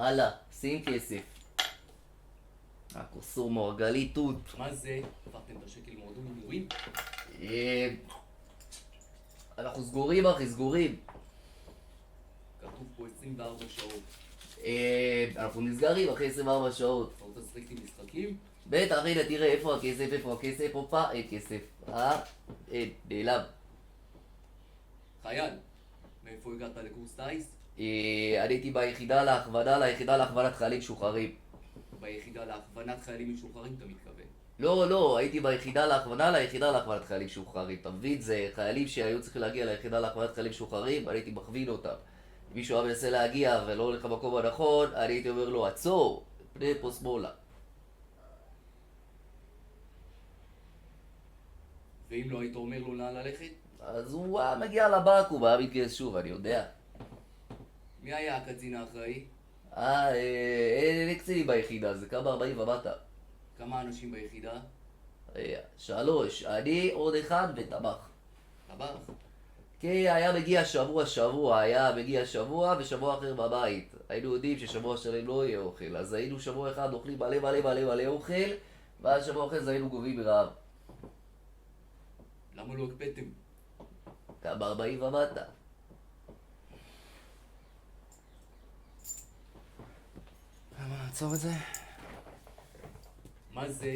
הלאה, שים כסף. הקוסום מרגלית תות. מה זה? הפכתם את השקל מועדון הימורים? אנחנו סגורים אחי, סגורים. כתוב פה 24 שעות. אנחנו נסגרים אחרי 24 שעות. אתה רוצה לשחק איתי משחקים? בטח, הנה תראה איפה הכסף, איפה הכסף, הופה, אין כסף. אין, נעלם. חייל, מאיפה הגעת לקורס טייס? אני הייתי ליחידה להכוונת חיילים משוחררים. ביחידה להכוונת חיילים משוחררים אתה מתכוון. לא, הייתי ביחידה להכוונת חיילים משוחררים. אתה מבין? זה חיילים שהיו צריכים להגיע ליחידה להכוונת חיילים משוחררים, אני הייתי מכווין אותם. אם מישהו היה מנסה להגיע ולא הולך למקום הנכון, אני הייתי אומר לו, עצור, פנה פה שמאלה. ואם לא היית אומר לו לאן ללכת? אז הוא היה מגיע לבקו"ם, היה מתגייס שוב, אני יודע. מי היה הקצין האחראי? אין קצינים ביחידה, זה כמה 40 ומטה. כמה אנשים ביחידה? 3, אני עוד אחד ותמך. טבח? כן, היה מגיע שבוע ושבוע אחר בבית. היינו יודעים ששבוע שלם לא יהיה אוכל, אז היינו שבוע אחד אוכלים מלא אוכל, ואז שבוע אחר זה היינו גובים ברעב. למה לא הקפאתם? כמה 40 ומטה. למה נעצור את זה? מה זה?